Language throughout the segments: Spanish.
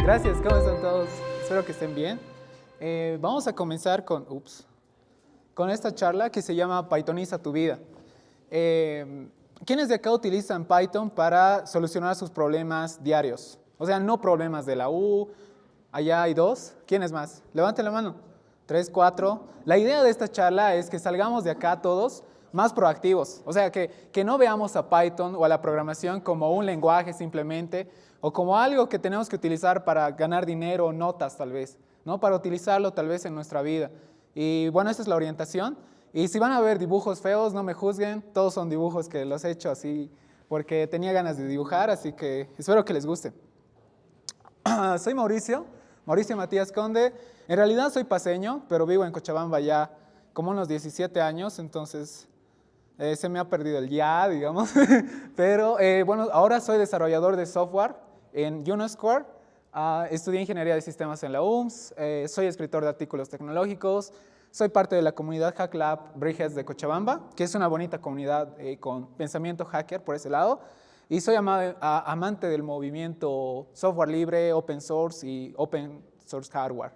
Gracias, ¿cómo están todos? Espero que estén bien. Vamos a comenzar con esta charla que se llama Pythoniza tu vida. ¿Quiénes de acá utilizan Python para solucionar sus problemas diarios? O sea, no problemas de la U, allá hay dos. ¿Quiénes más? Levanten la mano. 3, 4. La idea de esta charla es que salgamos de acá todos más proactivos. O sea, que no veamos a Python o a la programación como un lenguaje simplemente, o como algo que tenemos que utilizar para ganar dinero o notas tal vez, ¿no? Para utilizarlo tal vez en nuestra vida. Y bueno, esa es la orientación. Y si van a ver dibujos feos, no me juzguen, todos son dibujos que los he hecho así porque tenía ganas de dibujar, así que espero que les guste. Soy Mauricio Matías Conde. En realidad soy paceño, pero vivo en Cochabamba ya como unos 17 años, entonces se me ha perdido el ya, digamos. Pero bueno, ahora soy desarrollador de software en Uniscore. Estudié ingeniería de sistemas en la UMS, soy escritor de artículos tecnológicos, soy parte de la comunidad Hack Lab Bridges de Cochabamba, que es una bonita comunidad con pensamiento hacker por ese lado. Y soy amante del movimiento software libre, open source y open source hardware.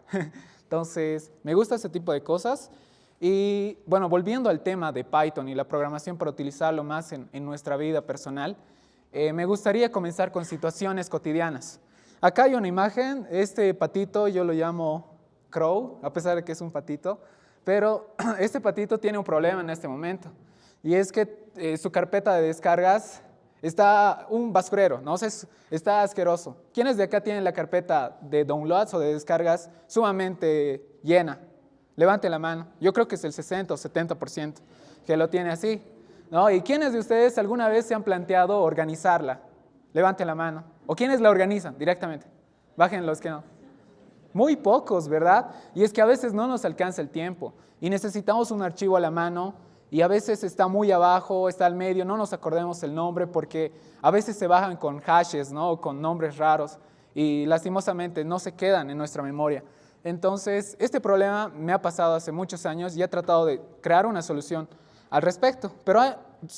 Entonces, me gusta ese tipo de cosas. Y bueno, volviendo al tema de Python y la programación para utilizarlo más en nuestra vida personal, me gustaría comenzar con situaciones cotidianas. Acá hay una imagen, este patito yo lo llamo Crow, a pesar de que es un patito, pero este patito tiene un problema en este momento, y es que su carpeta de descargas está un basurero, ¿no? O sea, está asqueroso. ¿Quiénes de acá tienen la carpeta de downloads o de descargas sumamente llena? Levanten la mano. Yo creo que es el 60 o 70% que lo tiene así, ¿no? ¿Y quiénes de ustedes alguna vez se han planteado organizarla? Levanten la mano. ¿O quiénes la organizan directamente? Bajen los que no. Muy pocos, ¿verdad? Y es que a veces no nos alcanza el tiempo y necesitamos un archivo a la mano y a veces está muy abajo, está al medio, no nos acordemos el nombre porque a veces se bajan con hashes, ¿no? O con nombres raros y lastimosamente no se quedan en nuestra memoria. Entonces, este problema me ha pasado hace muchos años y he tratado de crear una solución al respecto, pero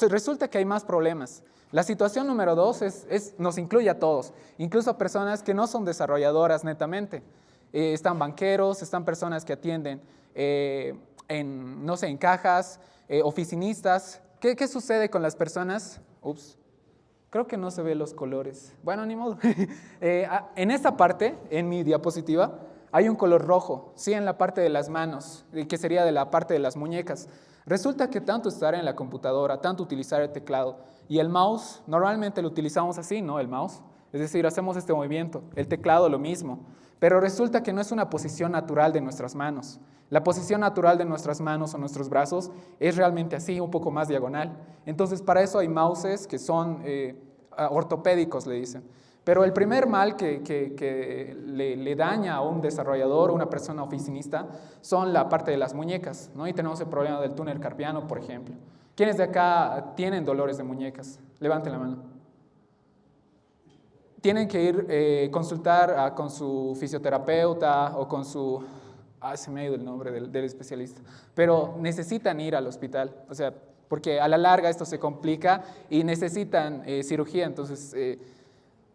resulta que hay más problemas. La situación número 2 nos incluye a todos, incluso a personas que no son desarrolladoras netamente. Están banqueros, están personas que atienden no sé, en cajas, oficinistas. ¿Qué sucede con las personas? Creo que no se ven los colores. Bueno, ni modo. En esta parte, en mi diapositiva, hay un color rojo, sí, en la parte de las manos, que sería de la parte de las muñecas. Resulta que tanto estar en la computadora, tanto utilizar el teclado y el mouse, normalmente lo utilizamos así, ¿no? El mouse, es decir, hacemos este movimiento, el teclado lo mismo, pero resulta que no es una posición natural de nuestras manos. La posición natural de nuestras manos o nuestros brazos es realmente así, un poco más diagonal. Entonces, para eso hay mouses que son ortopédicos, le dicen. Pero el primer mal que le daña a un desarrollador o una persona oficinista son la parte de las muñecas, ¿no? Y tenemos el problema del túnel carpiano, por ejemplo. ¿Quiénes de acá tienen dolores de muñecas? Levanten la mano. Tienen que ir consultar con su fisioterapeuta o con su... se me ha ido el nombre del especialista. Pero necesitan ir al hospital, o sea, porque a la larga esto se complica y necesitan cirugía, entonces...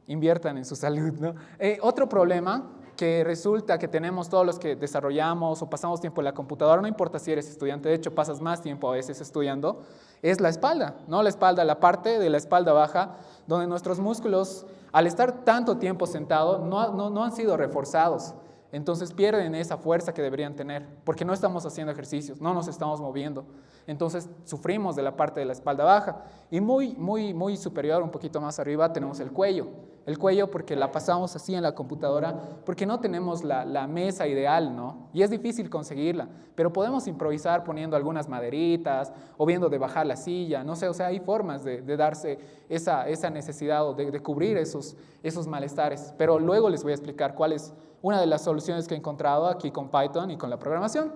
inviertan en su salud, ¿no? Otro problema que resulta que tenemos todos los que desarrollamos o pasamos tiempo en la computadora, no importa si eres estudiante, de hecho pasas más tiempo a veces estudiando, es la espalda, ¿no? La espalda, la parte de la espalda baja, donde nuestros músculos, al estar tanto tiempo sentados, no han sido reforzados. Entonces pierden esa fuerza que deberían tener, porque no estamos haciendo ejercicios, no nos estamos moviendo. Entonces sufrimos de la parte de la espalda baja. Y muy superior, un poquito más arriba, tenemos el cuello. El cuello porque la pasamos así en la computadora, porque no tenemos la mesa ideal, ¿no? Y es difícil conseguirla, pero podemos improvisar poniendo algunas maderitas o viendo de bajar la silla, no sé, o sea, hay formas de darse esa necesidad o de cubrir esos malestares. Pero luego les voy a explicar cuál es una de las soluciones que he encontrado aquí con Python y con la programación.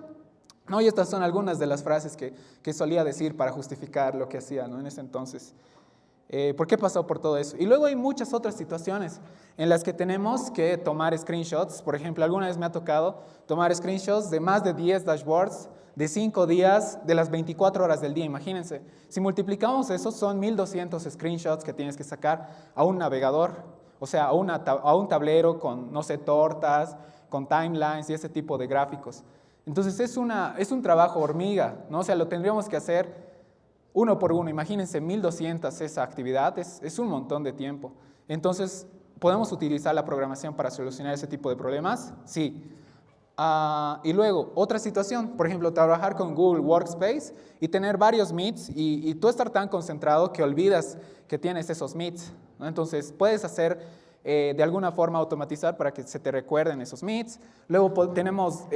¿No? Y estas son algunas de las frases que solía decir para justificar lo que hacía, ¿no? En ese entonces. ¿Por qué pasó por todo eso? Y luego hay muchas otras situaciones en las que tenemos que tomar screenshots. Por ejemplo, alguna vez me ha tocado tomar screenshots de más de 10 dashboards de 5 días de las 24 horas del día. Imagínense, si multiplicamos eso, son 1200 screenshots que tienes que sacar a un navegador. o sea, a un tablero con, no sé, tortas, con timelines y ese tipo de gráficos. Entonces es un trabajo hormiga, ¿no? O sea, lo tendríamos que hacer uno por uno. Imagínense, 1200 esa actividad, es un montón de tiempo. Entonces, ¿podemos utilizar la programación para solucionar ese tipo de problemas? Sí. Y luego, otra situación, por ejemplo, trabajar con Google Workspace y tener varios Meets y tú estar tan concentrado que olvidas que tienes esos Meets, ¿no? Entonces, puedes hacer de alguna forma automatizar para que se te recuerden esos Meets. Luego tenemos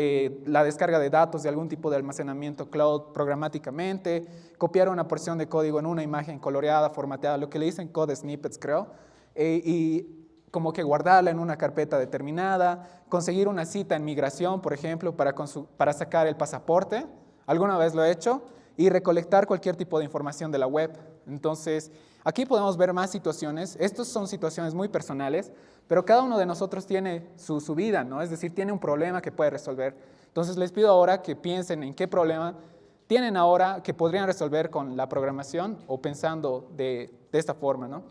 la descarga de datos de algún tipo de almacenamiento cloud programáticamente, copiar una porción de código en una imagen coloreada, formateada, lo que le dicen code snippets, creo, y como que guardarla en una carpeta determinada, conseguir una cita en migración, por ejemplo, para sacar el pasaporte, alguna vez lo he hecho, y recolectar cualquier tipo de información de la web. Entonces, aquí podemos ver más situaciones. Estas son situaciones muy personales, pero cada uno de nosotros tiene su vida, ¿no? Es decir, tiene un problema que puede resolver. Entonces, les pido ahora que piensen en qué problema tienen ahora que podrían resolver con la programación o pensando de esta forma, ¿no?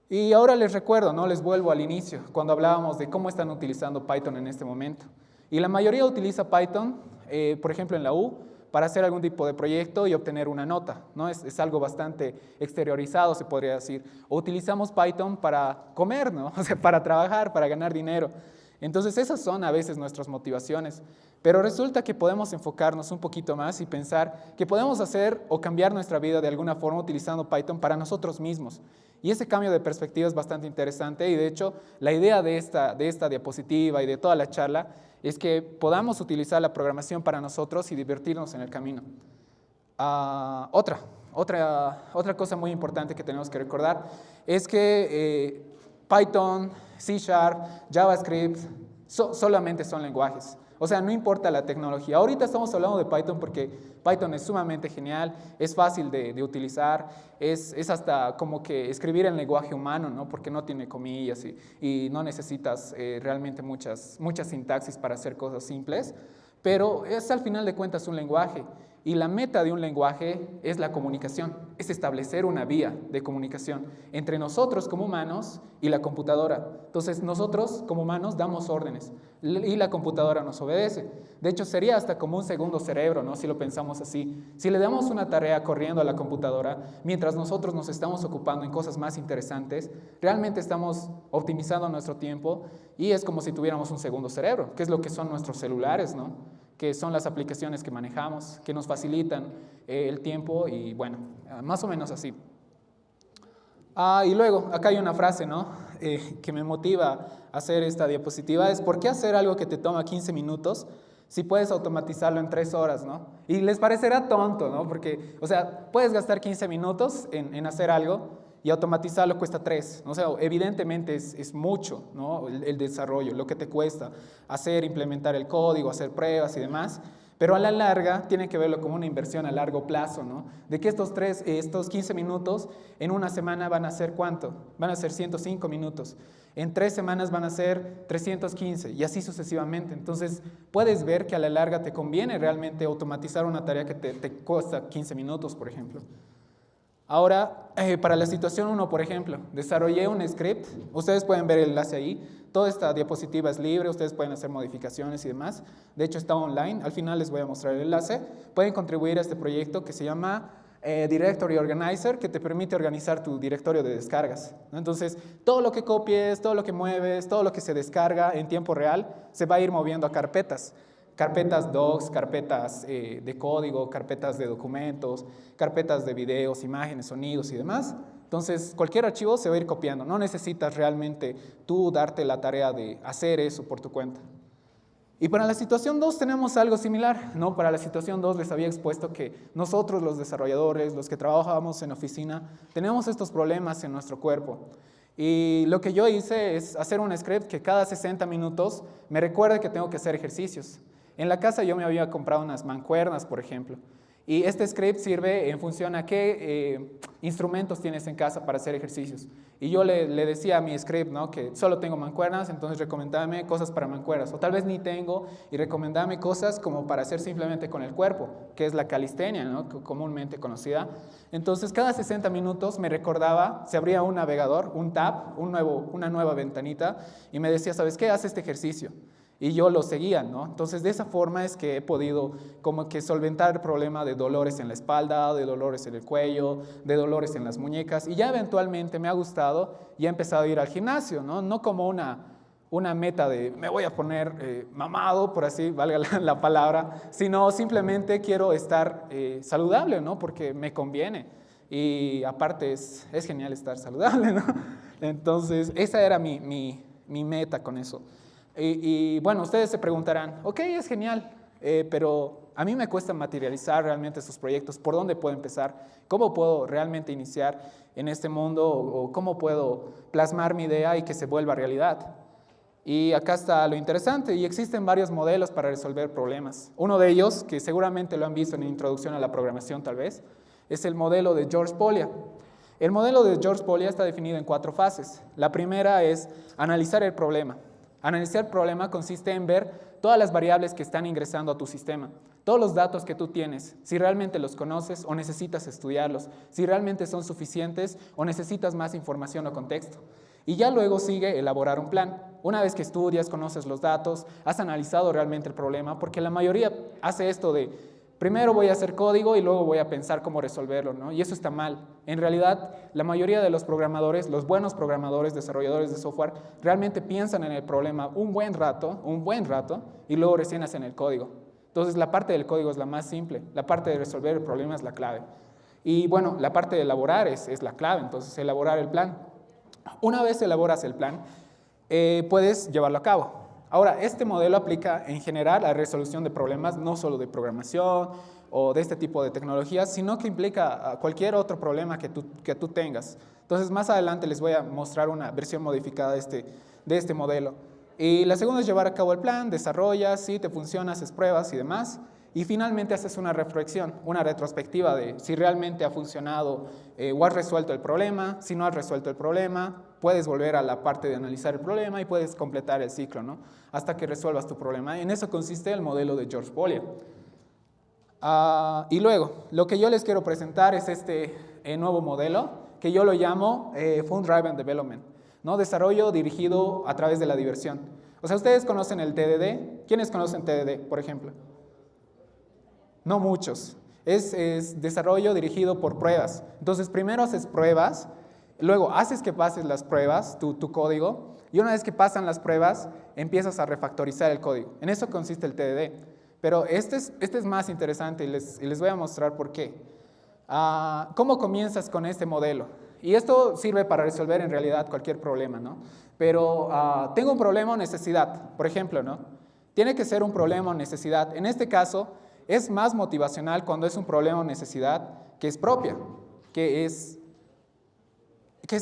Y ahora les recuerdo, ¿no? Les vuelvo al inicio, cuando hablábamos de cómo están utilizando Python en este momento. Y la mayoría utiliza Python, por ejemplo, en la U, para hacer algún tipo de proyecto y obtener una nota, ¿no? Es algo bastante exteriorizado, se podría decir. O utilizamos Python para comer, ¿no? O sea, para trabajar, para ganar dinero. Entonces, esas son a veces nuestras motivaciones. Pero resulta que podemos enfocarnos un poquito más y pensar que podemos hacer o cambiar nuestra vida de alguna forma utilizando Python para nosotros mismos. Y ese cambio de perspectiva es bastante interesante y de hecho la idea de esta diapositiva y de toda la charla es que podamos utilizar la programación para nosotros y divertirnos en el camino. Otra cosa muy importante que tenemos que recordar es que Python, C#, JavaScript solamente son lenguajes. O sea, no importa la tecnología. Ahorita estamos hablando de Python porque Python es sumamente genial, es fácil de utilizar, es hasta como que escribir en lenguaje humano, ¿no? Porque no tiene comillas y no necesitas realmente muchas sintaxis para hacer cosas simples, pero es al final de cuentas un lenguaje. Y la meta de un lenguaje es la comunicación, es establecer una vía de comunicación entre nosotros como humanos y la computadora. Entonces nosotros como humanos damos órdenes y la computadora nos obedece. De hecho sería hasta como un segundo cerebro, ¿no? Si lo pensamos así. Si le damos una tarea corriendo a la computadora, mientras nosotros nos estamos ocupando en cosas más interesantes, realmente estamos optimizando nuestro tiempo y es como si tuviéramos un segundo cerebro, que es lo que son nuestros celulares, ¿no? Que son las aplicaciones que manejamos, que nos facilitan el tiempo y bueno, más o menos así. Y luego, acá hay una frase, ¿no? Que me motiva a hacer esta diapositiva, es ¿por qué hacer algo que te toma 15 minutos si puedes automatizarlo en 3 horas, ¿no? Y les parecerá tonto, ¿no? Porque, o sea, puedes gastar 15 minutos en hacer algo y automatizarlo cuesta 3. O sea, evidentemente es mucho, ¿no? El desarrollo, lo que te cuesta hacer, implementar el código, hacer pruebas y demás. Pero a la larga tiene que verlo como una inversión a largo plazo, ¿no? De que estos 15 minutos en una semana van a ser ¿cuánto? Van a ser 105 minutos. En 3 semanas van a ser 315 y así sucesivamente. Entonces puedes ver que a la larga te conviene realmente automatizar una tarea que te cuesta 15 minutos, por ejemplo. Ahora, para la situación 1, por ejemplo, desarrollé un script. Ustedes pueden ver el enlace ahí. Toda esta diapositiva es libre, ustedes pueden hacer modificaciones y demás. De hecho, está online. Al final les voy a mostrar el enlace. Pueden contribuir a este proyecto que se llama Directory Organizer, que te permite organizar tu directorio de descargas, ¿no? Entonces, todo lo que copies, todo lo que mueves, todo lo que se descarga en tiempo real, se va a ir moviendo a carpetas. Carpetas docs, carpetas de código, carpetas de documentos, carpetas de videos, imágenes, sonidos y demás. Entonces, cualquier archivo se va a ir copiando. No necesitas realmente tú darte la tarea de hacer eso por tu cuenta. Y para la situación 2 tenemos algo similar, ¿no? Para la situación 2 les había expuesto que nosotros los desarrolladores, los que trabajamos en oficina, tenemos estos problemas en nuestro cuerpo. Y lo que yo hice es hacer un script que cada 60 minutos me recuerde que tengo que hacer ejercicios. En la casa yo me había comprado unas mancuernas, por ejemplo, Y este script sirve en función a qué instrumentos tienes en casa para hacer ejercicios. Y yo le decía a mi script, ¿no?, que solo tengo mancuernas, entonces recomendábame cosas para mancuernas. O tal vez ni tengo y recomendábame cosas como para hacer simplemente con el cuerpo, que es la calistenia, ¿no?, comúnmente conocida. Entonces cada 60 minutos me recordaba, se abría un navegador, un tab, una nueva ventanita, y me decía, ¿sabes qué? Haz este ejercicio. Y yo lo seguía, ¿no? Entonces, de esa forma es que he podido como que solventar el problema de dolores en la espalda, de dolores en el cuello, de dolores en las muñecas. Y ya eventualmente me ha gustado y he empezado a ir al gimnasio, ¿no? No como una meta de me voy a poner mamado, por así valga la palabra, sino simplemente quiero estar saludable, ¿no? Porque me conviene. Y aparte es genial estar saludable, ¿no? Entonces, esa era mi meta con eso. Y bueno, ustedes se preguntarán, ok, es genial, pero a mí me cuesta materializar realmente estos proyectos. ¿Por dónde puedo empezar? ¿Cómo puedo realmente iniciar en este mundo? ¿O cómo puedo plasmar mi idea y que se vuelva realidad? Y acá está lo interesante, y existen varios modelos para resolver problemas. Uno de ellos, que seguramente lo han visto en Introducción a la Programación tal vez, es el modelo de George Polya. El modelo de George Polya está definido en 4 fases. La primera es analizar el problema. Analizar el problema consiste en ver todas las variables que están ingresando a tu sistema, todos los datos que tú tienes, si realmente los conoces o necesitas estudiarlos, si realmente son suficientes o necesitas más información o contexto. Y ya luego sigue elaborar un plan. Una vez que estudias, conoces los datos, has analizado realmente el problema, porque la mayoría hace esto de primero voy a hacer código y luego voy a pensar cómo resolverlo, ¿no? Y eso está mal. En realidad, la mayoría de los programadores, los buenos programadores, desarrolladores de software, realmente piensan en el problema un buen rato, y luego recién hacen el código. Entonces, la parte del código es la más simple, la parte de resolver el problema es la clave. Y bueno, la parte de elaborar es la clave, entonces elaborar el plan. Una vez elaboras el plan, puedes llevarlo a cabo. Ahora, este modelo aplica en general a la resolución de problemas, no solo de programación o de este tipo de tecnologías, sino que implica a cualquier otro problema que tú tengas. Entonces, más adelante les voy a mostrar una versión modificada de este modelo. Y la segunda es llevar a cabo el plan, desarrollas, si te funciona, haces pruebas y demás. Y finalmente haces una reflexión, una retrospectiva de si realmente ha funcionado o has resuelto el problema. Si no has resuelto el problema, puedes volver a la parte de analizar el problema y puedes completar el ciclo, ¿no?, hasta que resuelvas tu problema. En eso consiste el modelo de George Polya. Y luego, lo que yo les quiero presentar es este nuevo modelo que yo lo llamo Fun Driven Development, ¿no?, desarrollo dirigido a través de la diversión. O sea, ¿ustedes conocen el TDD? ¿Quiénes conocen TDD, por ejemplo? No muchos. Es desarrollo dirigido por pruebas. Entonces, primero haces pruebas, luego haces que pases las pruebas, tu código, y una vez que pasan las pruebas, empiezas a refactorizar el código. En eso consiste el TDD. Pero este es más interesante y les voy a mostrar por qué. ¿Cómo comienzas con este modelo? Y esto sirve para resolver en realidad cualquier problema, ¿no? Pero tengo un problema o necesidad, por ejemplo, ¿no? Tiene que ser un problema o necesidad. En este caso, es más motivacional cuando es un problema o necesidad que es propia, que es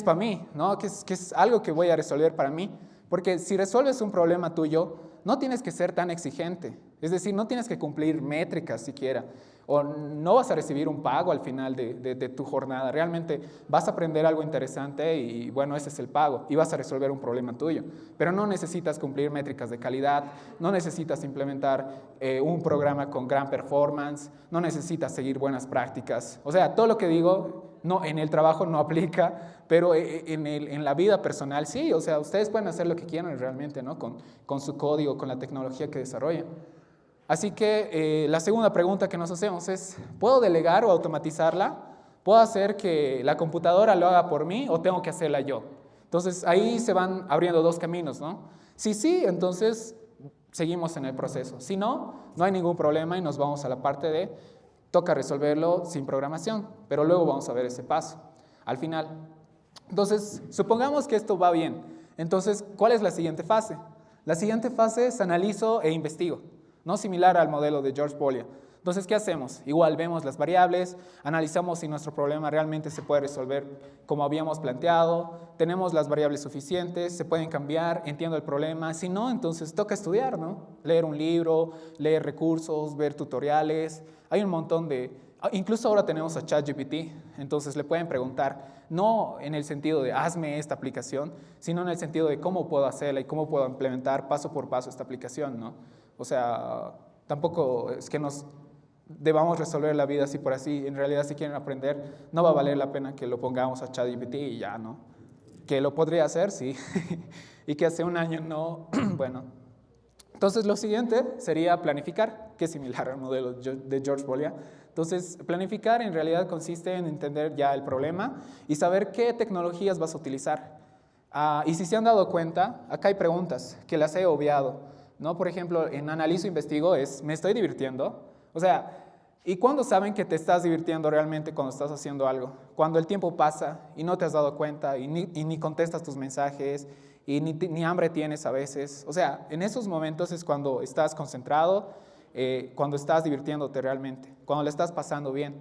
para mí, ¿no? Que es algo que voy a resolver para mí. Porque si resuelves un problema tuyo, no tienes que ser tan exigente. Es decir, no tienes que cumplir métricas siquiera. O no vas a recibir un pago al final de tu jornada. Realmente vas a aprender algo interesante y bueno, ese es el pago. Y vas a resolver un problema tuyo. Pero no necesitas cumplir métricas de calidad, no necesitas implementar un programa con gran performance, no necesitas seguir buenas prácticas. O sea, todo lo que digo no, en el trabajo no aplica, pero en la vida personal sí. O sea, ustedes pueden hacer lo que quieran realmente, ¿no?, con su código, con la tecnología que desarrollen. Así que la segunda pregunta que nos hacemos es, ¿puedo delegar o automatizarla? ¿Puedo hacer que la computadora lo haga por mí o tengo que hacerla yo? Entonces, ahí se van abriendo dos caminos, ¿no? Si sí, entonces seguimos en el proceso. Si no, no hay ningún problema y nos vamos a la parte de toca resolverlo sin programación, pero luego vamos a ver ese paso al final. Entonces, supongamos que esto va bien. Entonces, ¿cuál es la siguiente fase? La siguiente fase es analizo e investigo, ¿no? Similar al modelo de George Polya. Entonces, ¿qué hacemos? Igual vemos las variables, analizamos si nuestro problema realmente se puede resolver como habíamos planteado, tenemos las variables suficientes, se pueden cambiar, entiendo el problema. Si no, entonces toca estudiar, ¿no? Leer un libro, leer recursos, ver tutoriales. Hay un montón de Incluso ahora tenemos a ChatGPT, entonces le pueden preguntar, no en el sentido de hazme esta aplicación, sino en el sentido de cómo puedo hacerla y cómo puedo implementar paso por paso esta aplicación, ¿no? O sea, tampoco es que nos debamos resolver la vida así por así. En realidad, si quieren aprender, no va a valer la pena que lo pongamos a ChatGPT y ya, ¿no? Que lo podría hacer, sí, y que hace un año no, bueno. Entonces, lo siguiente sería planificar, que es similar al modelo de George Bolia. Entonces, planificar en realidad consiste en entender ya el problema y saber qué tecnologías vas a utilizar. Y si se han dado cuenta, acá hay preguntas que las he obviado, ¿no? Por ejemplo, en analizo, investigo, ¿me estoy divirtiendo? O sea, ¿y cuándo saben que te estás divirtiendo realmente cuando estás haciendo algo? Cuando el tiempo pasa y no te has dado cuenta y ni contestas tus mensajes y ni hambre tienes a veces. O sea, en esos momentos es cuando estás concentrado, cuando estás divirtiéndote realmente, cuando le estás pasando bien,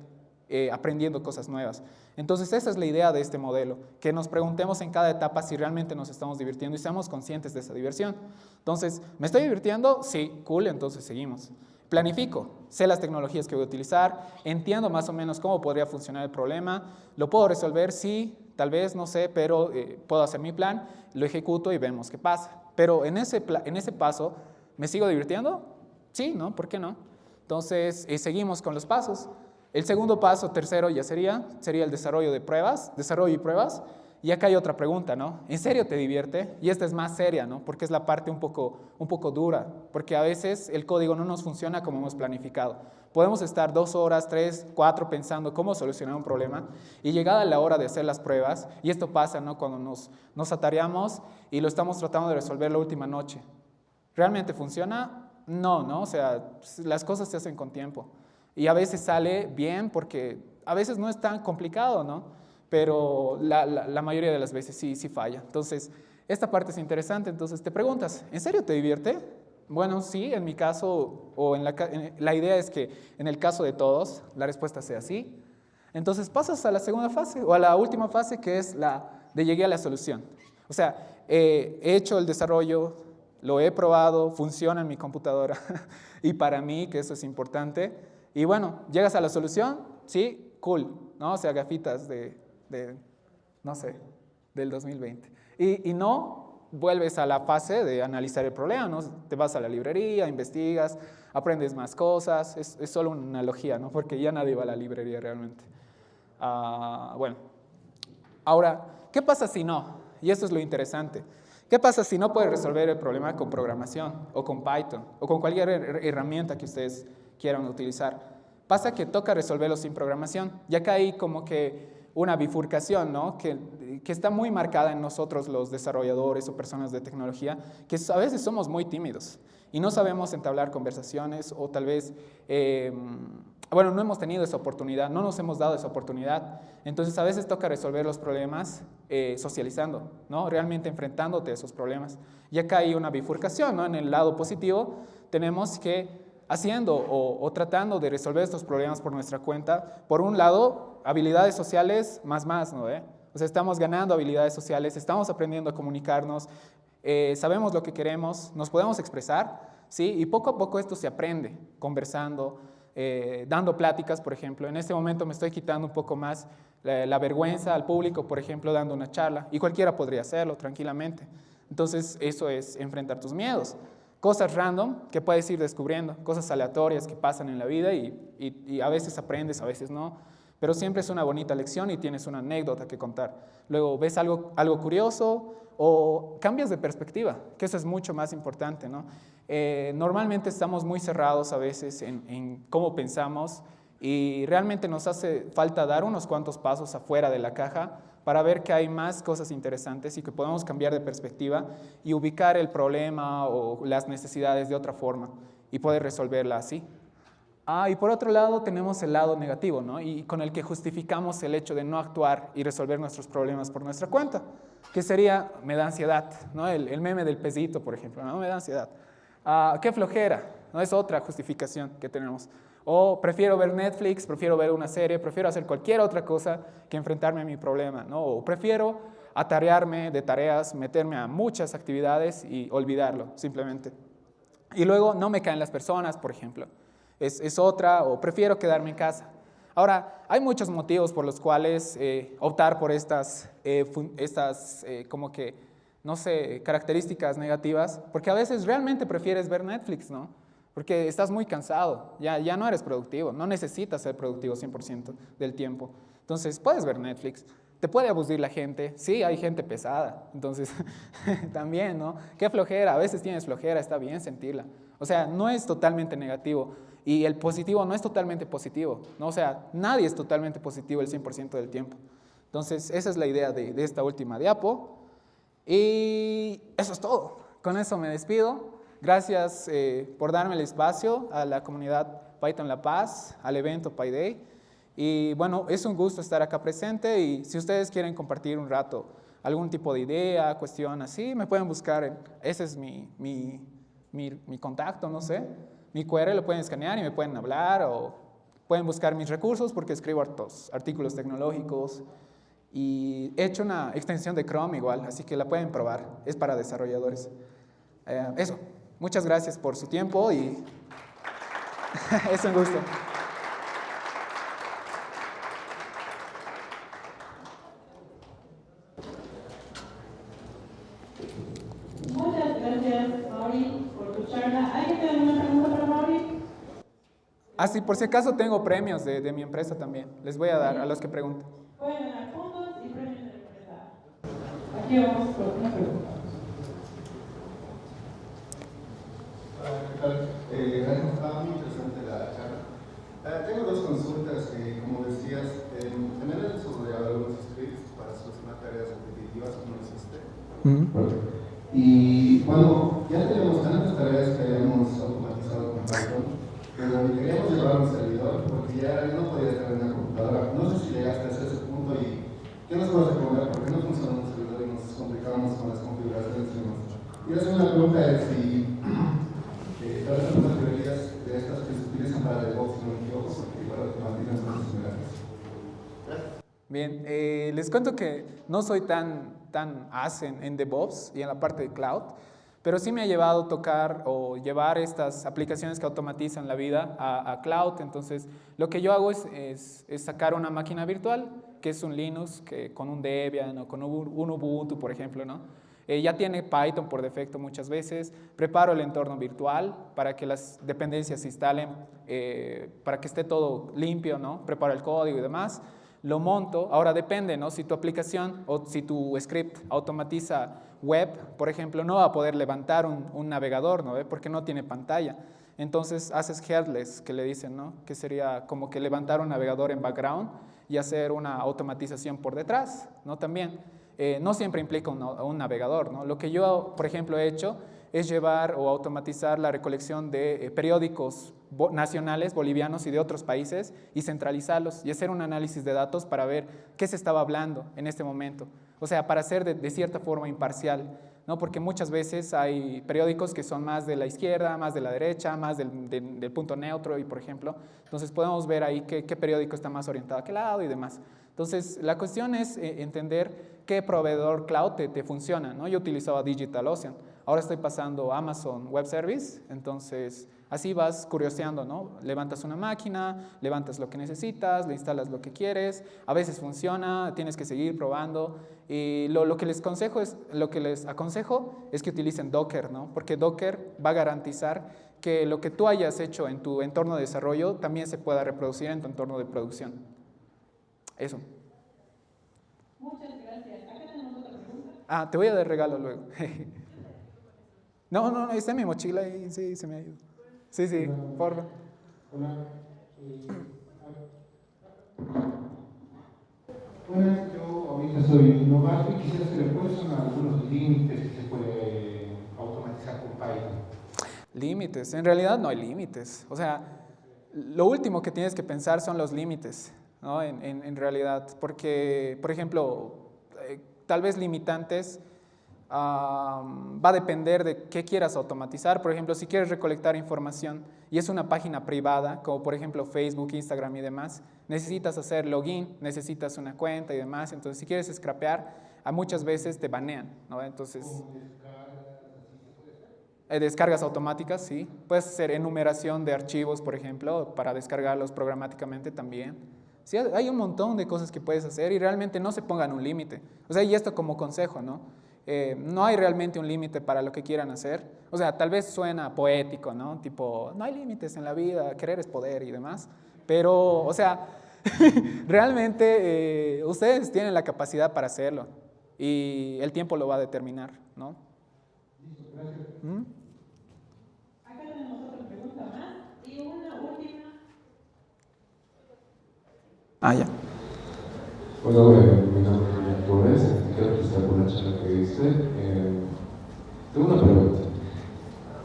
aprendiendo cosas nuevas. Entonces esa es la idea de este modelo, que nos preguntemos en cada etapa si realmente nos estamos divirtiendo y seamos conscientes de esa diversión. Entonces, ¿me estoy divirtiendo? Sí, cool, entonces seguimos. Planifico, sé las tecnologías que voy a utilizar, entiendo más o menos cómo podría funcionar el problema, lo puedo resolver, sí, tal vez, no sé, pero puedo hacer mi plan, lo ejecuto y vemos qué pasa. Pero en ese paso, ¿me sigo divirtiendo? Sí, ¿no? ¿Por qué no? Entonces, seguimos con los pasos. El segundo paso, tercero, ya sería el desarrollo y pruebas. Y acá hay otra pregunta, ¿no? ¿En serio te divierte? Y esta es más seria, ¿no? Porque es la parte un poco dura, porque a veces el código no nos funciona como hemos planificado. Podemos estar 2 horas, 3, 4 pensando cómo solucionar un problema y llegada la hora de hacer las pruebas, y esto pasa, ¿no? Cuando nos atareamos y lo estamos tratando de resolver la última noche. ¿Realmente funciona? No, ¿no? O sea, las cosas se hacen con tiempo. Y a veces sale bien porque a veces no es tan complicado, ¿no? Pero la mayoría de las veces sí falla. Entonces, esta parte es interesante. Entonces, te preguntas, ¿en serio te divierte? Bueno, sí, en mi caso, o la idea es que en el caso de todos, la respuesta sea sí. Entonces, pasas a la segunda fase, o a la última fase, que es la de llegué a la solución. O sea, he hecho el desarrollo, lo he probado, funciona en mi computadora, y para mí, que eso es importante. Y bueno, llegas a la solución, sí, cool, ¿no? O sea, gafitas no sé, del 2020. Y no vuelves a la fase de analizar el problema, ¿no? Te vas a la librería, investigas, aprendes más cosas. Es solo una analogía, ¿no? Porque ya nadie va a la librería realmente. Bueno, ahora, ¿qué pasa si no? Y esto es lo interesante. ¿Qué pasa si no puedes resolver el problema con programación o con Python o con cualquier herramienta que ustedes quieran utilizar? Pasa que toca resolverlo sin programación. Y acá hay como que una bifurcación, ¿no? que está muy marcada en nosotros los desarrolladores o personas de tecnología, que a veces somos muy tímidos y no sabemos entablar conversaciones o tal vez, bueno, no hemos tenido esa oportunidad, no nos hemos dado esa oportunidad. Entonces a veces toca resolver los problemas socializando, ¿no? Realmente enfrentándote a esos problemas. Y acá hay una bifurcación, ¿no? En el lado positivo tenemos que haciendo o tratando de resolver estos problemas por nuestra cuenta, por un lado, habilidades sociales más, ¿no? O sea, estamos ganando habilidades sociales, estamos aprendiendo a comunicarnos, sabemos lo que queremos, nos podemos expresar, ¿sí? Y poco a poco esto se aprende, conversando, dando pláticas, por ejemplo. En este momento me estoy quitando un poco más la vergüenza al público, por ejemplo, dando una charla, y cualquiera podría hacerlo tranquilamente. Entonces, eso es enfrentar tus miedos. Cosas random que puedes ir descubriendo, cosas aleatorias que pasan en la vida y a veces aprendes, a veces no, pero siempre es una bonita lección y tienes una anécdota que contar. Luego ves algo curioso o cambias de perspectiva, que eso es mucho más importante, ¿no? Normalmente estamos muy cerrados a veces en cómo pensamos y realmente nos hace falta dar unos cuantos pasos afuera de la caja para ver que hay más cosas interesantes y que podemos cambiar de perspectiva y ubicar el problema o las necesidades de otra forma y poder resolverla así. Y por otro lado tenemos el lado negativo, ¿no? Y con el que justificamos el hecho de no actuar y resolver nuestros problemas por nuestra cuenta, que sería, me da ansiedad, ¿no? El meme del pesito, por ejemplo, ¿no? Me da ansiedad. Qué flojera, ¿no? Es otra justificación que tenemos. O prefiero ver Netflix, prefiero ver una serie, prefiero hacer cualquier otra cosa que enfrentarme a mi problema, ¿no? O prefiero atarearme de tareas, meterme a muchas actividades y olvidarlo, simplemente. Y luego no me caen las personas, por ejemplo. Es otra, o prefiero quedarme en casa. Ahora, hay muchos motivos por los cuales optar por estas como que, no sé, características negativas, porque a veces realmente prefieres ver Netflix, ¿no? Porque estás muy cansado, ya no eres productivo, no necesitas ser productivo 100% del tiempo. Entonces, puedes ver Netflix, te puede aburrir la gente, sí, hay gente pesada, entonces también, ¿no? Qué flojera, a veces tienes flojera, está bien sentirla. O sea, no es totalmente negativo y el positivo no es totalmente positivo, ¿no? O sea, nadie es totalmente positivo el 100% del tiempo. Entonces, esa es la idea de esta última diapo. Y eso es todo. Con eso me despido. Gracias por darme el espacio a la comunidad Python La Paz, al evento PyDay. Y bueno, es un gusto estar acá presente y si ustedes quieren compartir un rato algún tipo de idea, cuestión así, me pueden buscar. Ese es mi contacto, no sé. Mi QR lo pueden escanear y me pueden hablar o pueden buscar mis recursos porque escribo hartos artículos tecnológicos. Y he hecho una extensión de Chrome igual, así que la pueden probar. Es para desarrolladores. Eso. Muchas gracias por su tiempo y es un gusto. Muchas gracias, Mauri, por tu charla. ¿Alguien tiene alguna pregunta para Mauri? Ah, sí, por si acaso tengo premios de mi empresa también. Les voy a dar a los que pregunten. Pueden ganar fondos y premios de la empresa. Aquí vamos con una pregunta. ¿Qué tal? Gracias, estaba muy interesante la charla. Tengo dos consultas que, como decías, tener sobre algunos scripts para solucionar tareas repetitivas como lo hiciste. Y bueno, ya tenemos tantas tareas que habíamos automatizado con Python, pero queríamos llevar un servidor porque ya no podía estar en la computadora. No sé si llegaste hasta ese punto y ¿qué nos puedes recomendar? Porque no funciona un servidor y nos complicábamos con las configuraciones y demás. Y la segunda pregunta es si tal vez algunas librerías de estas que se utilizan para DevOps, no me equivoco, porque igual automatizan cosas similares. Bien, les cuento que no soy tan as en DevOps y en la parte de cloud, pero sí me ha llevado a tocar o llevar estas aplicaciones que automatizan la vida a cloud. Entonces, lo que yo hago es sacar una máquina virtual, que es un Linux, que con un Debian o con un Ubuntu, por ejemplo, ¿no? Ya tiene Python por defecto muchas veces. Preparo el entorno virtual para que las dependencias se instalen, para que esté todo limpio, ¿no? Preparo el código y demás. Lo monto. Ahora depende, ¿no? Si tu aplicación o si tu script automatiza web, por ejemplo, no va a poder levantar un navegador, ¿no? Porque no tiene pantalla. Entonces haces headless, que le dicen, ¿no? Que sería como que levantar un navegador en background y hacer una automatización por detrás, ¿no? También. No siempre implica un navegador, ¿no? Lo que yo, por ejemplo, he hecho es llevar o automatizar la recolección de periódicos nacionales, bolivianos y de otros países y centralizarlos y hacer un análisis de datos para ver qué se estaba hablando en este momento. O sea, para ser de cierta forma imparcial, ¿no? Porque muchas veces hay periódicos que son más de la izquierda, más de la derecha, más del punto neutro, y por ejemplo, entonces podemos ver ahí qué periódico está más orientado a qué lado y demás. Entonces, la cuestión es entender qué proveedor cloud te funciona, ¿no? Yo utilizaba DigitalOcean, ahora estoy pasando a Amazon Web Service, entonces así vas curioseando, ¿no? Levantas una máquina, levantas lo que necesitas, le instalas lo que quieres, a veces funciona, tienes que seguir probando. Y lo que les aconsejo es que utilicen Docker, ¿no? Porque Docker va a garantizar que lo que tú hayas hecho en tu entorno de desarrollo también se pueda reproducir en tu entorno de producción. Eso. Muchas gracias. Acá tenemos otra pregunta. Ah, te voy a dar regalo luego. No, está en mi mochila y sí, se me ha ido. Sí, por favor. Hola. Buenas, yo ahorita soy novato y quisiera saber cuáles son algunos límites que se puede automatizar con Python. Límites, en realidad no hay límites. O sea, lo último que tienes que pensar son los límites, ¿no? En realidad, porque, por ejemplo, tal vez limitantes va a depender de qué quieras automatizar. Por ejemplo, si quieres recolectar información y es una página privada, como por ejemplo Facebook, Instagram y demás, necesitas hacer login, necesitas una cuenta y demás. Entonces, si quieres scrapear, a muchas veces te banean, ¿no? Entonces, descargas automáticas, sí. Puedes hacer enumeración de archivos, por ejemplo, para descargarlos programáticamente también. Sí, hay un montón de cosas que puedes hacer y realmente no se pongan un límite. O sea, y esto como consejo, ¿no? No hay realmente un límite para lo que quieran hacer. O sea, tal vez suena poético, ¿no? Tipo, no hay límites en la vida, querer es poder y demás. Pero, o sea, realmente ustedes tienen la capacidad para hacerlo y el tiempo lo va a determinar, ¿no? ¿Mm? Acá tenemos otra pregunta más y una última. Ah, ya. Hola, mi nombre es Julián Torres, quiero felicitar por la charla que diste. Tengo una pregunta.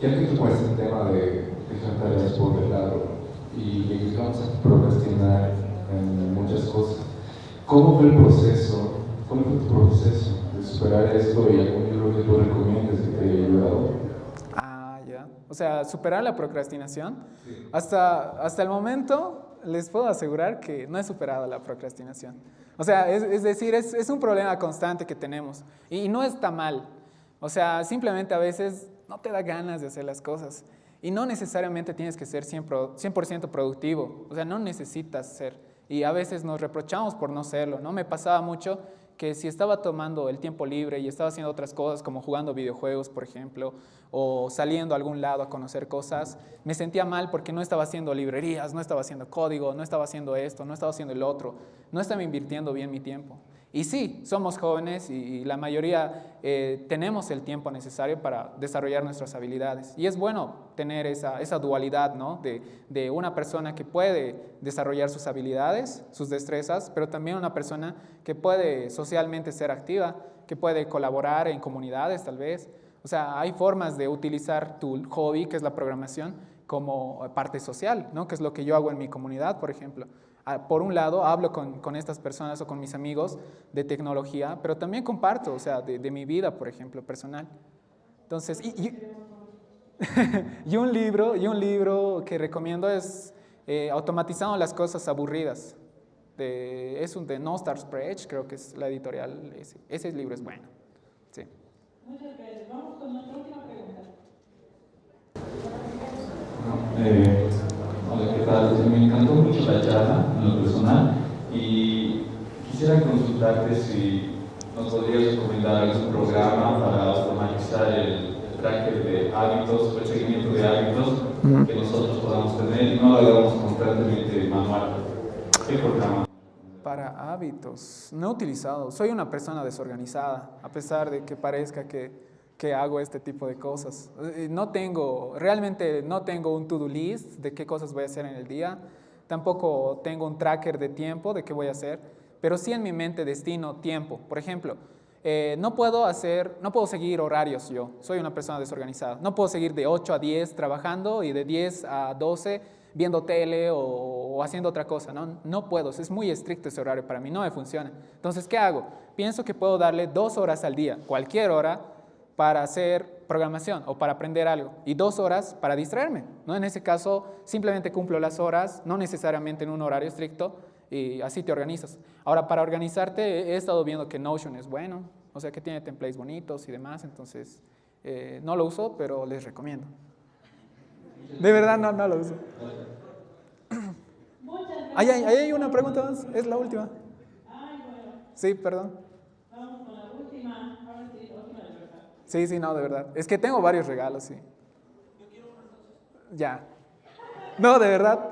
Ya que tú pones el tema de dejar tareas por el lado y llegamos a procrastinar en muchas cosas, ¿cómo fue el proceso? ¿Cómo fue tu proceso de superar esto y algún libro que tú recomiendes que te haya ayudado? Ah, ya. O sea, superar la procrastinación. Sí. Hasta el momento les puedo asegurar que no he superado la procrastinación. O sea, es decir, es un problema constante que tenemos y no está mal. O sea, simplemente a veces no te da ganas de hacer las cosas y no necesariamente tienes que ser 100% productivo. O sea, no necesitas ser. Y a veces nos reprochamos por no serlo, ¿no? Me pasaba mucho que si estaba tomando el tiempo libre y estaba haciendo otras cosas como jugando videojuegos, por ejemplo, o saliendo a algún lado a conocer cosas, me sentía mal porque no estaba haciendo librerías, no estaba haciendo código, no estaba haciendo esto, no estaba haciendo el otro, no estaba invirtiendo bien mi tiempo. Y sí, somos jóvenes y la mayoría tenemos el tiempo necesario para desarrollar nuestras habilidades. Y es bueno tener esa dualidad, ¿no? de una persona que puede desarrollar sus habilidades, sus destrezas, pero también una persona que puede socialmente ser activa, que puede colaborar en comunidades tal vez. O sea, hay formas de utilizar tu hobby, que es la programación, como parte social, ¿no? Que es lo que yo hago en mi comunidad, por ejemplo. Por un lado, hablo con estas personas o con mis amigos de tecnología, pero también comparto, o sea, de mi vida, por ejemplo, personal. Entonces, y un libro que recomiendo es Automatizando las cosas aburridas. Es un de No Stars Spread, creo que es la editorial. Ese libro es bueno. Sí. Muchas gracias. Vamos con nuestra última pregunta. Hola, ¿qué tal? Me encantó mucho la charla en lo personal y quisiera consultarte si nos podrías recomendar algún programa para automatizar el tracker de hábitos o el seguimiento de hábitos que nosotros podamos tener y no lo hagamos constantemente manual. ¿Qué programa? Para hábitos, no he utilizado. Soy una persona desorganizada, a pesar de que parezca que hago este tipo de cosas. Realmente no tengo un to-do list de qué cosas voy a hacer en el día. Tampoco tengo un tracker de tiempo de qué voy a hacer, pero sí en mi mente destino tiempo. Por ejemplo, no puedo seguir horarios yo. Soy una persona desorganizada. No puedo seguir de 8 a 10 trabajando y de 10 a 12 viendo tele o haciendo otra cosa. No puedo. Es muy estricto ese horario para mí. No me funciona. Entonces, ¿qué hago? Pienso que puedo darle 2 horas al día, cualquier hora, para hacer programación o para aprender algo y 2 horas para distraerme, ¿no? En ese caso, simplemente cumplo las horas, no necesariamente en un horario estricto, y así te organizas. Ahora, para organizarte, he estado viendo que Notion es bueno, o sea, que tiene templates bonitos y demás, entonces no lo uso, pero les recomiendo. De verdad, no lo uso. Muchas gracias. Ahí hay una pregunta más, es la última. Ay, bueno. Sí, perdón. Vamos con la última. Ahora sí, la última de verdad. Sí, no, de verdad. Es que tengo varios regalos, sí. Ya. No, de verdad.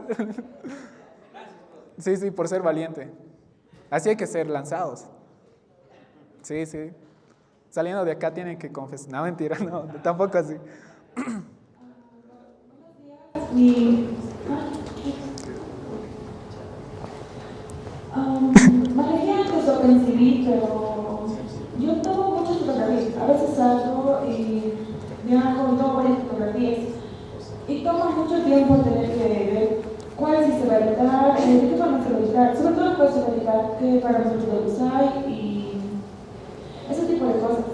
Sí, por ser valiente. Así hay que ser lanzados. Sí. Saliendo de acá tienen que confesar. No, mentira, no, tampoco así. Manejé antes OpenCV, pero yo tomo muchas fotografías. A veces salgo y viajo y tomo varias fotografías. Y toma mucho tiempo tener que ver cuál sí se va a editar, de qué forma se va a editar, sobre todo cuál se va a editar, qué parámetros de luz hay y ese tipo de cosas.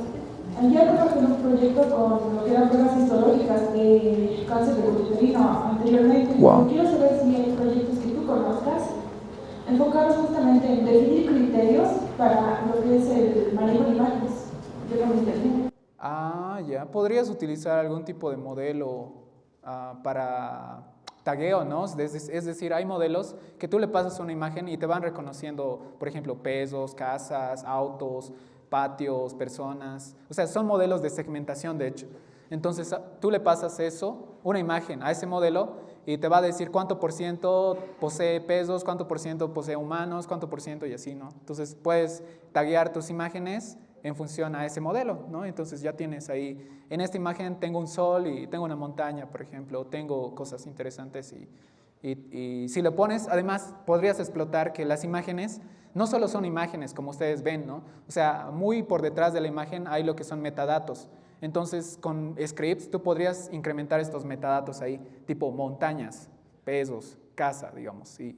Ayer trabajé en un proyecto con lo que eran pruebas histológicas de cáncer de cuello uterino anteriormente. Wow. Quiero saber si hay proyectos que tú conozcas enfocados justamente en definir criterios para lo que es el manejo de imágenes de la internet. Ya. ¿Podrías utilizar algún tipo de modelo tagueo, ¿no? Es decir, hay modelos que tú le pasas una imagen y te van reconociendo, por ejemplo, pesos, casas, autos, patios, personas. O sea, son modelos de segmentación, de hecho. Entonces, tú le pasas eso, una imagen, a ese modelo y te va a decir cuánto por ciento posee pesos, cuánto por ciento posee humanos, cuánto por ciento y así, ¿no? Entonces, puedes taguear tus imágenes en función a ese modelo, ¿no? Entonces ya tienes ahí, en esta imagen tengo un sol y tengo una montaña, por ejemplo, tengo cosas interesantes y si lo pones, además podrías explotar que las imágenes no solo son imágenes como ustedes ven, ¿no? O sea, muy por detrás de la imagen hay lo que son metadatos. Entonces con scripts tú podrías incrementar estos metadatos ahí, tipo montañas, pesos, casa, digamos, y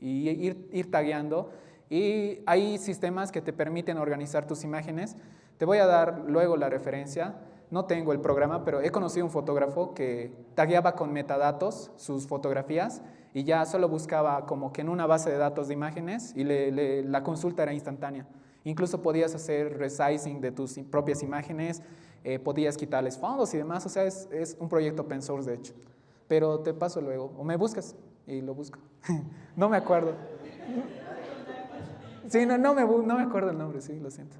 ir tagueando. Y hay sistemas que te permiten organizar tus imágenes. Te voy a dar luego la referencia. No tengo el programa, pero he conocido un fotógrafo que tagueaba con metadatos sus fotografías y ya solo buscaba como que en una base de datos de imágenes y la consulta era instantánea. Incluso podías hacer resizing de tus propias imágenes, podías quitarles fondos y demás. O sea, es un proyecto open source, de hecho. Pero te paso luego, o me buscas y lo busco. No me acuerdo. Sí, no me acuerdo el nombre, sí, lo siento.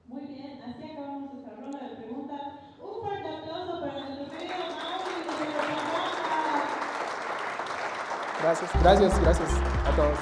Muy bien, así acabamos nuestra ronda de preguntas. Un fuerte aplauso para nuestro querido Mauri de Guadalajara. Gracias a todos.